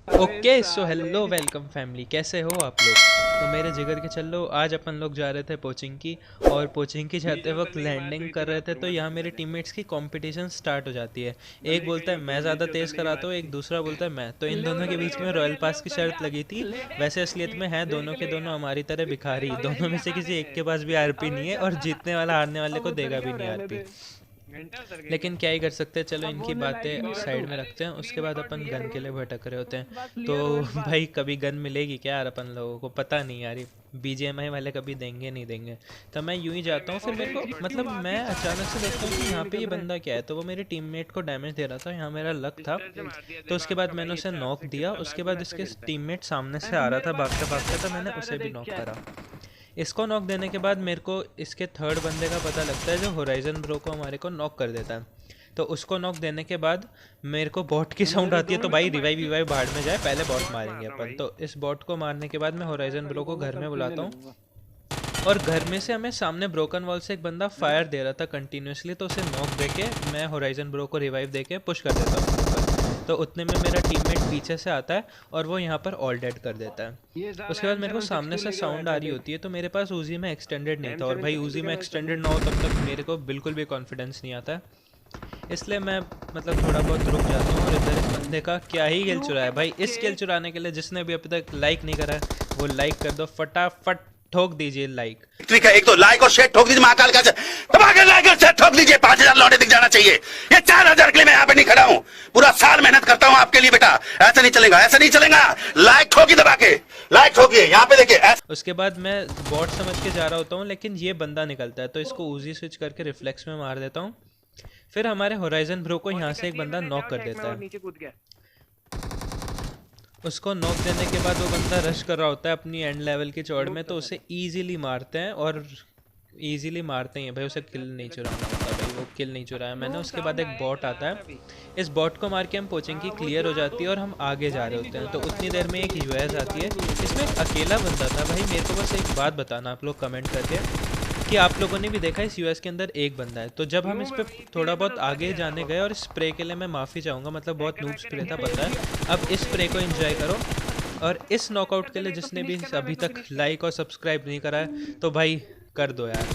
Okay so hello welcome family, कैसे हो आप लोग। तो मेरे जिगर के चलो, आज अपन लोग जा रहे थे पोचिंग की। और पोचिंग की जाते वक्त लैंडिंग कर रहे थे तो यहाँ मेरे टीममेट्स की कंपटीशन स्टार्ट हो जाती है। एक बोलता है मैं ज़्यादा तेज़ कराता हूँ, एक दूसरा बोलता है मैं। तो इन दोनों के बीच में रॉयल पास की शर्त लगी थी। वैसे असलियत में है दोनों के दोनों हमारी तरह भिखारी, दोनों में से किसी एक के पास भी आरपी नहीं है और जीतने वाला हारने वाले को देगा भी नहीं आरपी। लेकिन क्या ही कर सकते हैं, चलो इनकी बातें साइड में रखते हैं। उसके बाद अपन गन के लिए भटक रहे होते हैं। तो भाई कभी गन मिलेगी क्या यार, अपन लोगों को पता नहीं यार, ये बीजीएमआई वाले कभी देंगे नहीं देंगे। तो मैं यूं ही जाता हूँ, फिर मेरे को मतलब मैं अचानक से देखता हूँ कि यहाँ पे ये बंदा क्या है। तो वो मेरे टीममेट को डैमेज दे रहा था, यहाँ मेरा लक था। तो उसके बाद मैंने उसे नॉक दिया। उसके बाद इसके टीममेट सामने से आ रहा था भागता भागता, तो मैंने उसे भी नॉक करा। इसको नॉक देने के बाद मेरे को इसके थर्ड बंदे का पता लगता है, जो होराइजन ब्रो को हमारे को नॉक कर देता है। तो उसको नॉक देने के बाद मेरे को बॉट की साउंड आती है। तो भाई रिवाइव रिवाइव भाड़ में जाए, पहले बॉट मारेंगे अपन। तो इस बॉट को मारने के बाद मैं होराइजन ब्रो को घर में बुलाता हूँ। और घर में से हमें सामने ब्रोकन वॉल से एक बंदा फायर दे रहा था कंटिन्यूसली। तो उसे नॉक देके मैं होराइजन ब्रो को रिवाइव देके पुश कर देता हूँ ऊपर। तो उतने में मेरा टीममेट पीछे से आता है और वो यहाँ पर ऑल डेड कर देता है। उसके बाद मेरे को सामने से साउंड आ रही होती है। तो मेरे पास ऊजी में एक्सटेंडेड नहीं था, और भाई ऊजी में एक्सटेंडेड ना हो तब तक मेरे को बिल्कुल भी कॉन्फिडेंस नहीं आता है। इसलिए मैं मतलब थोड़ा बहुत रुक जाता हूँ। और इधर इस बंदे का क्या ही किल चुराया भाई। इस किल चुराने के लिए जिसने भी अभी तक लाइक नहीं करा है वो लाइक कर दो, फटाफट ठोक दीजिए लाइक। ठीक है, एक तो लाइक और शेयर ठोक दीजिए, महाकाल का दबाकर लाइक और शेयर ठोक दीजिए। 5,000 लौटे दिख जाना चाहिए। ये 4,000 के लिए मैं यहाँ पे नहीं खड़ा हूँ, पूरा साल मेहनत करता हूँ आपके लिए बेटा। ऐसा नहीं चलेगा, ऐसा नहीं चलेगा। लाइक ठोकी, दबा के लाइक ठोकिए, यहाँ पे देखिए। उसके बाद मैं बॉट समझ के जा रहा होता हूँ, लेकिन ये बंदा निकलता है। तो इसको ऊजी स्विच करके रिफ्लेक्स में मार देता हूँ। फिर हमारे होराइजन ब्रो को यहाँ से एक बंदा नॉक कर देता है। उसको नॉक देने के बाद वो बंदा रश कर रहा होता है अपनी एंड लेवल की चौड़ में। तो उसे इजीली मारते हैं, और इजीली मारते ही हैं भाई। उसे किल नहीं चुराना होता भाई, वो किल नहीं चुराया मैंने। उसके बाद एक बॉट आता है, इस बॉट को मार के हम पोचिंग की क्लियर हो जाती है और हम आगे जा रहे होते हैं। तो उतनी देर में एक यूएस आती है। इसमें एक अकेला बंदा था भाई। मेरे को बस एक बात बताना आप लोग कमेंट करके कि आप लोगों ने भी देखा इस यूएस के अंदर एक बंदा है। तो जब हम इस पे थोड़ा बहुत आगे जाने गए, और स्प्रे के लिए मैं माफ़ी चाहूँगा, मतलब बहुत नूब स्प्रे था पता है। अब इस स्प्रे को एंजॉय करो। और इस नॉकआउट के लिए जिसने भी अभी तक लाइक और सब्सक्राइब नहीं करा है तो भाई कर दो यार,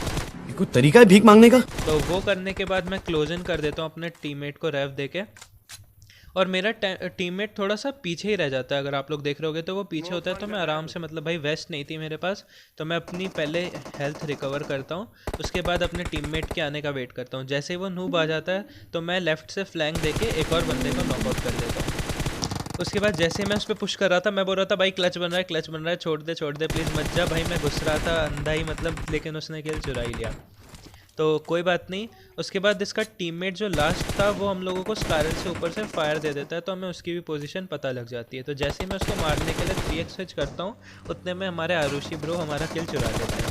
ये कोई तरीका है भीख मांगने का। तो वो करने के बाद मैं क्लोज इन कर देता हूँ अपने टीममेट को रेव देके। और मेरा टीममेट थोड़ा सा पीछे ही रह जाता है। अगर आप लोग देख रहे होगे तो वो पीछे होता है। तो मैं आराम से, मतलब भाई वेस्ट नहीं थी मेरे पास, तो मैं अपनी पहले हेल्थ रिकवर करता हूँ। उसके बाद अपने टीममेट के आने का वेट करता हूँ। जैसे ही वो नूब आ जाता है तो मैं लेफ्ट से फ्लैंक देके एक और बंदे को नॉकआउट कर देता हूँ। उसके बाद जैसे ही मैं उस पर पुश कर रहा था, मैं बोल रहा था भाई क्लच बन रहा है, क्लच बन रहा है, छोड़ दे प्लीज़ मत जा भाई। मैं घुस रहा था अंधा ही मतलब, लेकिन उसने किल चुरा ही लिया। तो कोई बात नहीं। उसके बाद इसका टीममेट जो लास्ट था वो हम लोगों को स्पाइरल से ऊपर से फायर दे देता है। तो हमें उसकी भी पोजीशन पता लग जाती है। तो जैसे ही मैं उसको मारने के लिए 3x स्विच करता हूँ, उतने में हमारे आरुषि ब्रो हमारा किल चुरा लेते हैं।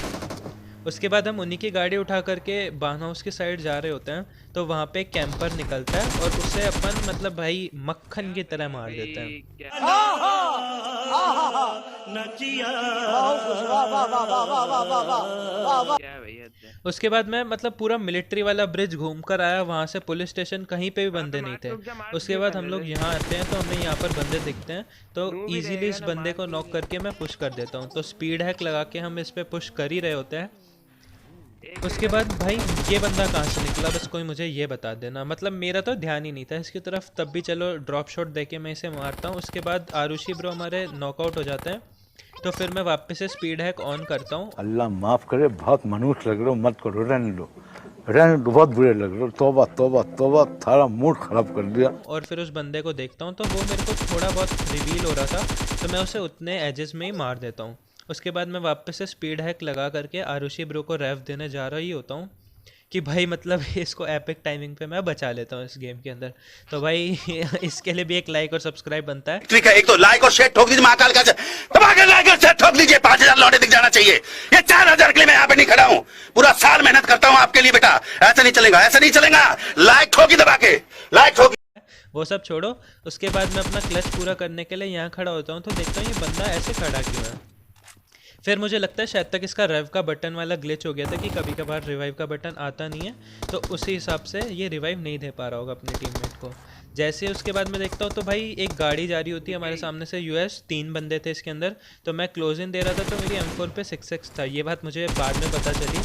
उसके बाद हम उन्हीं की गाड़ी उठा करके बान हाउस की साइड जा रहे होते हैं। तो वहाँ पे एक कैंपर निकलता है और उसे अपन मतलब भाई मक्खन की तरह मार देते हैं। उसके बाद मैं मतलब पूरा मिलिट्री वाला ब्रिज घूम कर आया, वहाँ से पुलिस स्टेशन, कहीं पे भी बंदे नहीं थे। उसके बाद हम लोग यहाँ आते हैं तो हमें यहाँ पर बंदे दिखते हैं। तो इजीली इस बंदे को नॉक करके मैं पुश कर देता हूँ। तो स्पीड हैक लगा के हम इस पर पुश कर ही रहे होते हैं। उसके बाद भाई ये बंदा कहाँ से निकला, बस कोई मुझे ये बता देना। मतलब मेरा तो ध्यान ही नहीं था इसकी तरफ, तब भी चलो ड्रॉप शॉट देके मैं इसे मारता हूँ। उसके बाद आरुषि ब्रो हमारे नॉकआउट हो जाते हैं। तो फिर मैं वापस से स्पीड हैक ऑन करता हूँ। अल्लाह माफ करे, बहुत मनुष्य लग रहे हो, मत करो, रहने दो, बहुत बुरे लग रहे हो। तौबा तौबा तौबा, थारा मूड खराब कर दिया। और फिर उस बंदे को देखता हूँ तो वो मेरे को थोड़ा बहुत रिवील हो रहा था, तो मैं उसे उतने एजेस में ही मार देता हूँ। उसके बाद मैं वापस से स्पीड हैक लगा करके आरुषि ब्रो को रेव देने जा रही होता हूँ कि भाई मतलब इसको एपिक टाइमिंग पे मैं बचा लेता हूँ इस गेम के अंदर। तो भाई इसके लिए भी एक लाइक और सब्सक्राइब बनता है। ठीक है, एक तो लाइक और शेयर ठोक दीजिए, महाकाल का दबाकर लाइक और शेयर ठोक दीजिए। 5,000 लौटे दिख जाना चाहिए। ये 4,000 के लिए मैं यहाँ पे नहीं खड़ा हूँ, पूरा साल मेहनत करता हूँ आपके लिए बेटा। ऐसा नहीं चलेगा, ऐसा नहीं चलेगा। लाइक ठोकी, दबा के लाइक ठोकी। वो सब छोड़ो। उसके बाद मैं अपना क्लच पूरा करने के लिए यहाँ खड़ा होता हूँ। तो देखता हूँ ये बंदा ऐसे खड़ा क्यों है। फिर मुझे लगता है शायद तक इसका रिवाइव का बटन वाला ग्लिच हो गया था कि कभी कभार रिवाइव का बटन आता नहीं है। तो उसी हिसाब से ये रिवाइव नहीं दे पा रहा होगा अपने टीममेट को। जैसे उसके बाद मैं देखता हूँ तो भाई एक गाड़ी जा रही होती है हमारे सामने से यूएस, 3 बंदे थे इसके अंदर। तो मैं क्लोज इन दे रहा था तो मेरी M4 पे 6x था, ये बात मुझे बाद में पता चली।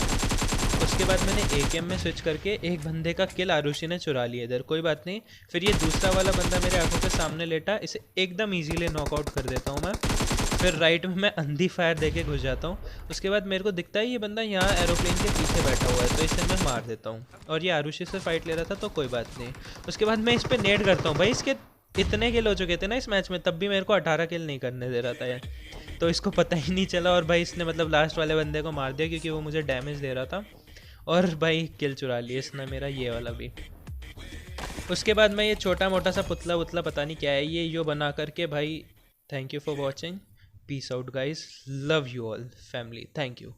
उसके बाद मैंने AKM में स्विच करके एक बंदे का किल आरुषि ने चुरा लिया इधर, कोई बात नहीं। फिर ये दूसरा वाला बंदा मेरे आंखों के सामने लेटा, इसे एकदम ईजीली नॉकआउट कर देता हूँ मैं। फिर राइट में मैं अंधी फायर देके घुस जाता हूँ। उसके बाद मेरे को दिखता है ये बंदा यहाँ एरोप्लेन के पीछे बैठा हुआ है, तो इसे मैं मार देता हूँ। और ये आरुषि से फाइट ले रहा था तो कोई बात नहीं। उसके बाद मैं इस पर नेट करता हूँ, भाई इसके इतने किल हो चुके थे ना इस मैच में, तब भी मेरे को 18 किल नहीं करने दे रहा था यार। तो इसको पता ही नहीं चला और भाई इसने मतलब लास्ट वाले बंदे को मार दिया क्योंकि वो मुझे डैमेज दे रहा था। और भाई किल चुरा लिया इसने मेरा, ये वाला भी। उसके बाद मैं ये छोटा मोटा सा पुतला वुतला पता नहीं क्या है ये यो बना करके भाई। Thank you for watching, peace out guys, love you all family, thank you.